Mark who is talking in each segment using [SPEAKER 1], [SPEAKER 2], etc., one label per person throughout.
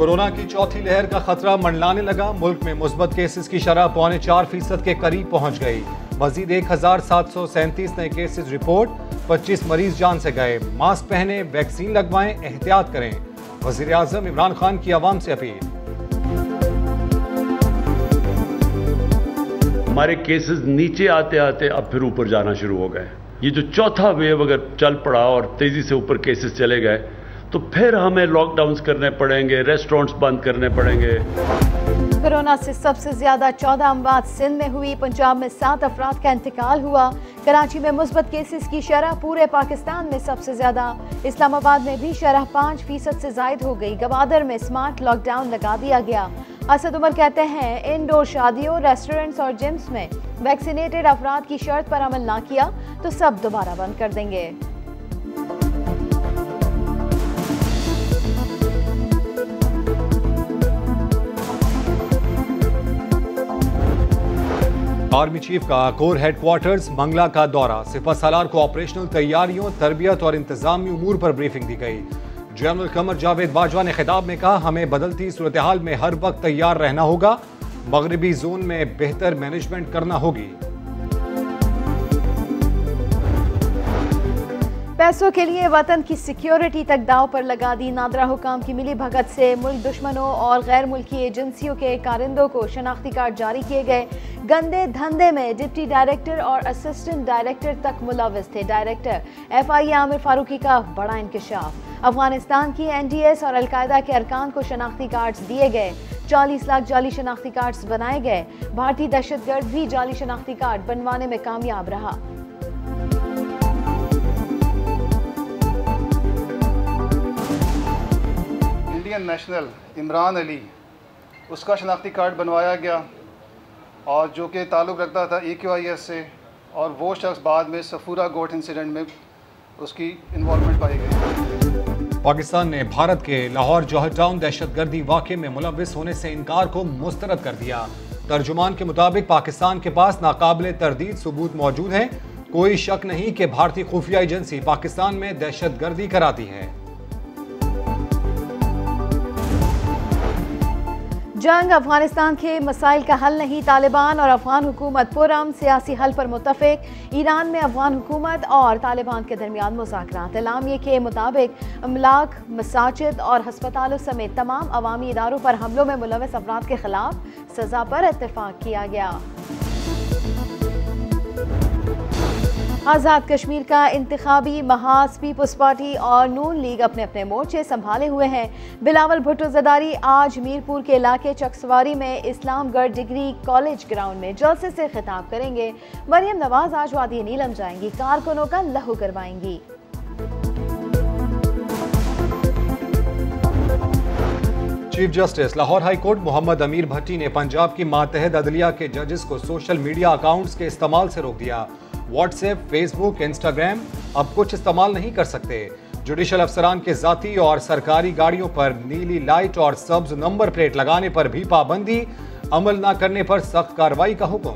[SPEAKER 1] Corona की चौथी लहर का खतरा मंडलाने लगा। मुल्क में मुस्बत केसेस की शरह 4.25% के करीब पहुंच गई। मजीद 1737 नए केसेस रिपोर्ट, 25 मरीज जान से गए। मास्क पहने, वैक्सीन लगवाएं, एहतियात करें। वजीर आजम इमरान खान की आवाम से अपील।
[SPEAKER 2] हमारे केसेस नीचे आते आते अब फिर ऊपर जाना शुरू हो गए। ये जो चौथा वेव अगर चल पड़ा और तेजी से ऊपर केसेस चले गए तो फिर हमें लॉकडाउन्स करने पड़ेंगे, रेस्टोरेंट्स बंद करने पड़ेंगे।
[SPEAKER 3] कोरोना से सबसे ज्यादा 14 अमवात सिंध में हुई। पंजाब में 7 अफराद का इंतकाल हुआ। कराची में मुस्बत केसेस की शरह पूरे पाकिस्तान में सबसे ज्यादा। इस्लामाबाद में भी शरह 5% से जायद हो गई। गवादर में स्मार्ट लॉकडाउन लगा दिया गया। असद उमर कहते हैं इंडोर शादियों, रेस्टोरेंट्स और जिम्स में वैक्सीनेटेड अफराद की शर्त पर अमल ना किया तो सब दोबारा बंद कर देंगे।
[SPEAKER 1] आर्मी चीफ का कोर हेडक्वार्टर्स मंगला का दौरा। सिपह सालार को ऑपरेशनल तैयारियों, तरबियत और इंतजामी उमूर पर ब्रीफिंग दी गई। जनरल कमर जावेद बाजवा ने खिताब में कहा, हमें बदलती सूरत हाल में हर वक्त तैयार रहना होगा। मगरबी जोन में बेहतर मैनेजमेंट करना होगी।
[SPEAKER 3] पैसों के लिए वतन की सिक्योरिटी तक दाव पर लगा दी। नादरा हुकाम की मिली भगत से मुल्क दुश्मनों और गैर मुल्की एजेंसियों के कारिंदों को शनाख्ती कार्ड जारी किए गए। गंदे धंधे में डिप्टी डायरेक्टर और असिस्टेंट डायरेक्टर तक मुलविस थे। डायरेक्टर FIA आमिर फारूकी का बड़ा इंकशाफ। अफगानिस्तान की NDS और अलकायदा के अरकान को शनाख्ती कार्ड्स दिए गए। 40 लाख जाली शनाख्ती कार्ड्स बनाए गए। भारतीय दहशतगर्द भी जाली शनाख्ती कार्ड बनवाने में कामयाब रहा।
[SPEAKER 4] इंडियन नेशनल इमरान अली, उसका शनाख्ती कार्ड बनवाया गया और जो कि ताल्लुक़ रखता था EQIS से, और वो शख्स बाद में सफूरा गोट इंसिडेंट में उसकी इन्वॉल्वमेंट पाई गई।
[SPEAKER 1] पाकिस्तान ने भारत के लाहौर जौहर टाउन दहशतगर्दी वाक़े में मुलव्विस होने से इनकार को मुस्तरद कर दिया। तर्जुमान के मुताबिक पाकिस्तान के पास नाकाबिले तरदीद सबूत मौजूद हैं। कोई शक नहीं कि भारतीय खुफिया एजेंसी पाकिस्तान में दहशतगर्दी कराती है।
[SPEAKER 3] जंग अफगानिस्तान के मसाइल का हल नहीं। तालिबान और अफगान हुकूमत पुरअमन सियासी हल पर मुत्तफिक। ईरान में अफगान हुकूमत और तालिबान के दरमियान मुज़ाकरात। एलामिये के मुताबिक अमलाक, मसाजिद और हस्पतालों समेत तमाम अवामी इदारों पर हमलों में मुलव्विस अफराद के खिलाफ सजा पर इत्तेफाक किया गया। आज़ाद कश्मीर का इंतखाबी महाज पीपल्स पार्टी और नून लीग अपने अपने मोर्चे संभाले हुए हैं। बिलावल भुट्टो ज़रदारी आज मीरपुर के इलाके चकसवारी में इस्लामगढ़ डिग्री कॉलेज ग्राउंड में जलसे से खिताब करेंगे। मरियम नवाज आज वादी नीलम जाएंगी, कारकुनों का लहू करवाएंगी।
[SPEAKER 1] Chief justice Lahore high court Mohammad Amir Bhatti ने पंजाब की मातहत अदलिया के जजेस को सोशल मीडिया अकाउंट्स के इस्तेमाल से रोक दिया। व्हाट्सएप, फेसबुक, इंस्टाग्राम अब कुछ इस्तेमाल नहीं कर सकते। जुडिशल अफसरान के जाती और सरकारी गाड़ियों पर नीली लाइट और सब्ज नंबर प्लेट लगाने पर भी पाबंदी। अमल न करने पर सख्त कार्रवाई का हुक्म।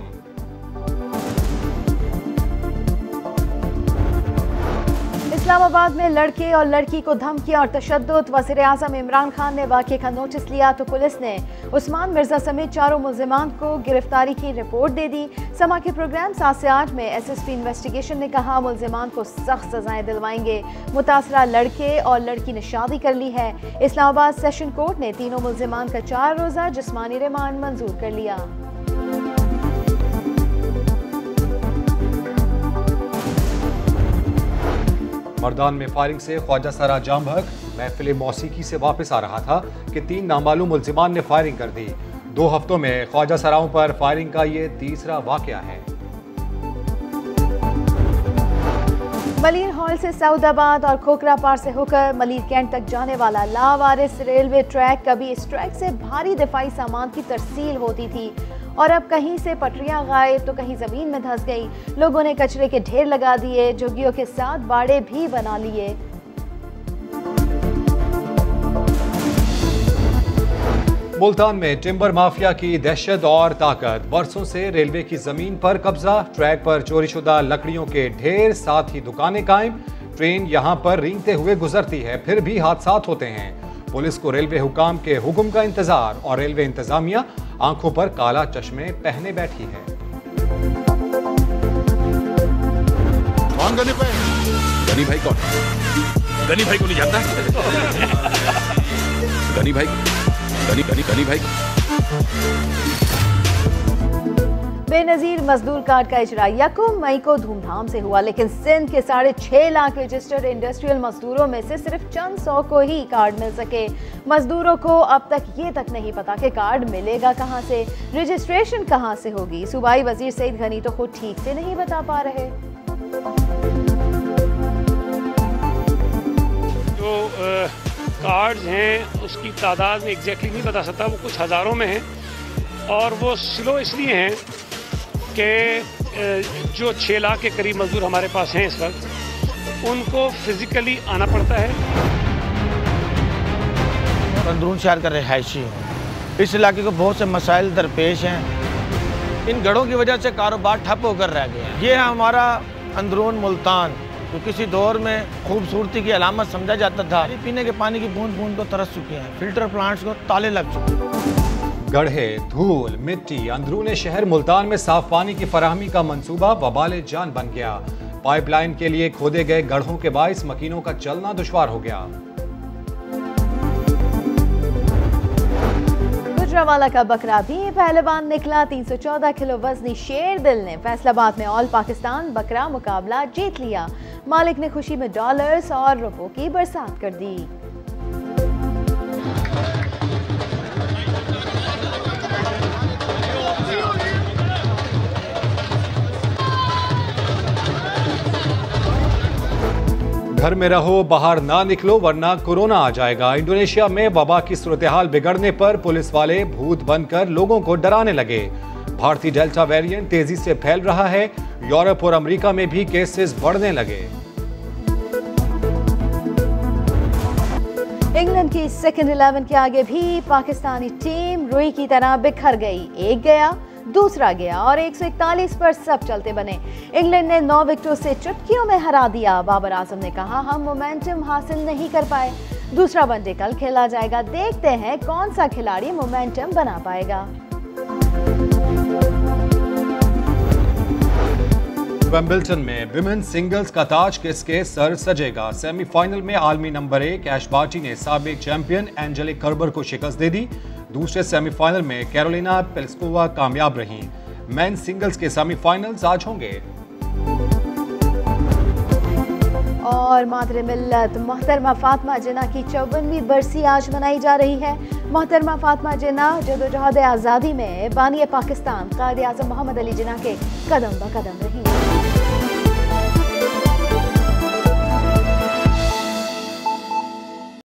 [SPEAKER 3] इस्लामाबाद में लड़के और लड़की को धमकियां और तशद्दुद। वज़ीर आज़म इमरान खान ने वाक़े का नोटिस लिया तो पुलिस ने उस्मान मिर्जा समेत 4 मुल्ज़िमान को गिरफ्तारी की रिपोर्ट दे दी। समा के प्रोग्राम 7 से 8 में SSP इन्वेस्टिगेशन ने कहा मुल्ज़िमान को सख्त सजाएं दिलवाएंगे। मुतासरा लड़के और लड़की ने शादी कर ली है। इस्लामाबाद सेशन कोर्ट ने तीनों मुल्ज़िमान का 4 रोज़ा जिस्मानी रिमांड मंजूर कर लिया।
[SPEAKER 1] मर्दान में फायरिंग से ख्वाजा सरा जाम भग महफिल मौसीकी से वापस आ रहा था कि 3 नामालूम मुल्ज़िमान ने फायरिंग कर दी। 2 हफ्तों में ख्वाजा सराओं पर फायरिंग का ये तीसरा वाक़या है।
[SPEAKER 3] मलिर हॉल से सऊदाबाद और खोखरा पार से होकर मलिर कैंट तक जाने वाला लावारिस रेलवे ट्रैक, कभी इस ट्रैक से भारी दिफाई सामान की तरसील होती थी और अब कहीं से पटरियां गायब तो कहीं जमीन में धंस गई। लोगों ने कचरे के ढेर लगा दिए, झुग्गियों के साथ बाड़े भी बना लिए।
[SPEAKER 1] मुल्तान में टिम्बर माफिया की दहशत और ताकत। बरसों से रेलवे की जमीन पर कब्जा, ट्रैक पर चोरीशुदा लकड़ियों के ढेर, साथ ही दुकानें कायम। ट्रेन यहां पर रेंगते हुए गुजरती है, फिर भी हादसात होते हैं। पुलिस को रेलवे हुकाम के हुक्म का इंतजार और रेलवे इंतजामिया आंखों पर काला चश्मे पहने बैठी है।
[SPEAKER 5] कौन गनी भाई? गनी भाई कौन? गनी भाई को नहीं जानता? गनी भाई, गनी भाई।
[SPEAKER 3] बेनजीर मजदूर कार्ड का इजरा 1 मई को धूमधाम से हुआ, लेकिन सिंध के 6.5 लाख रजिस्टर्ड इंडस्ट्रियल मजदूरों में से सिर्फ चंद 100 को ही कार्ड मिल सके। मजदूरों को अब तक ये तक नहीं पता कि कार्ड मिलेगा कहां से, रजिस्ट्रेशन कहां से होगी। सूबाई वजीर सईद गनी तो खुद ठीक से नहीं बता पा रहे।
[SPEAKER 6] जो कार्ड्स हैं उसकी तादाद में एग्जैक्टली नहीं बता सकता, वो कुछ हज़ारों में हैं और वो स्लो इसलिए हैं कि जो 6 लाख के करीब मजदूर हमारे पास हैं इस वक्त, उनको फिजिकली आना पड़ता है।
[SPEAKER 7] अंदरून शहर का रिहायशी हूँ, इस इलाके को बहुत से मसाइल दरपेश हैं। इन गढ़ों की वजह से कारोबार ठप होकर रह गए हैं। ये है हमारा अंदरून मुल्तान, जो किसी दौर में खूबसूरती की अलामत समझा जाता था। पीने के पानी की बूंद बूंद को तरस चुके हैं, फिल्टर प्लांट्स को ताले लग चुके हैं।
[SPEAKER 1] गड्ढे, धूल, मिट्टी, अंदरूने शहर मुल्तान में साफ पानी की फराहमी का मंसूबा वबाले जान बन गया। पाइपलाइन के लिए खोदे गए गड्ढों के बाइस मकीनों का चलना दुश्वार हो गया।
[SPEAKER 3] गुजरावाला का बकरा भी पहलवान निकला। 314 किलो वजनी शेर दिल ने फैसलाबाद में ऑल पाकिस्तान बकरा मुकाबला जीत लिया। मालिक ने खुशी में डॉलर्स और रुपयों की बरसात कर दी।
[SPEAKER 1] घर में रहो, बाहर ना निकलो वरना कोरोना आ जाएगा। इंडोनेशिया में वबा की सूरत-ए-हाल बिगड़ने पर पुलिस वाले भूत बनकर लोगों को डराने लगे। भारतीय डेल्टा वेरिएंट तेजी से फैल रहा है। यूरोप और अमेरिका में भी केसेस बढ़ने लगे।
[SPEAKER 3] इंग्लैंड की सेकंड 11 के आगे भी पाकिस्तानी टीम रुई की तरह बिखर गई। एक गया, दूसरा गया और 141 पर सब चलते बने। इंग्लैंड ने 9 विकेटों से चुटकियों में हरा दिया। बाबर आजम ने कहा, हम मोमेंटम हासिल नहीं कर पाए। दूसरा वनडे कल खेला जाएगा, देखते हैं कौन सा खिलाड़ी मोमेंटम बना पाएगा।
[SPEAKER 1] विंबलडन में विमेन्स सिंगल्स का ताज किसके सर सजेगा। सेमीफाइनल में आलमी नंबर 1 ऐश बार्टी ने साबिक चैंपियन एंजेलिक कर्बर को शिकस्त दे दी। दूसरे सेमीफाइनल में कैरोलिना प्लिस्कोवा कामयाब रहीं। मेन सिंगल्स के सेमीफाइनल्स आज होंगे।
[SPEAKER 3] और मातरे मिल्लत मोहतरमा फातिमा जिन्ना की 54वीं बरसी आज मनाई जा रही है। मोहतरमा फातिमा जिन्ना जदोजहद आज़ादी में बानी पाकिस्तान कायद-ए-आज़म मोहम्मद अली जिन्ना के कदम ब कदम रही।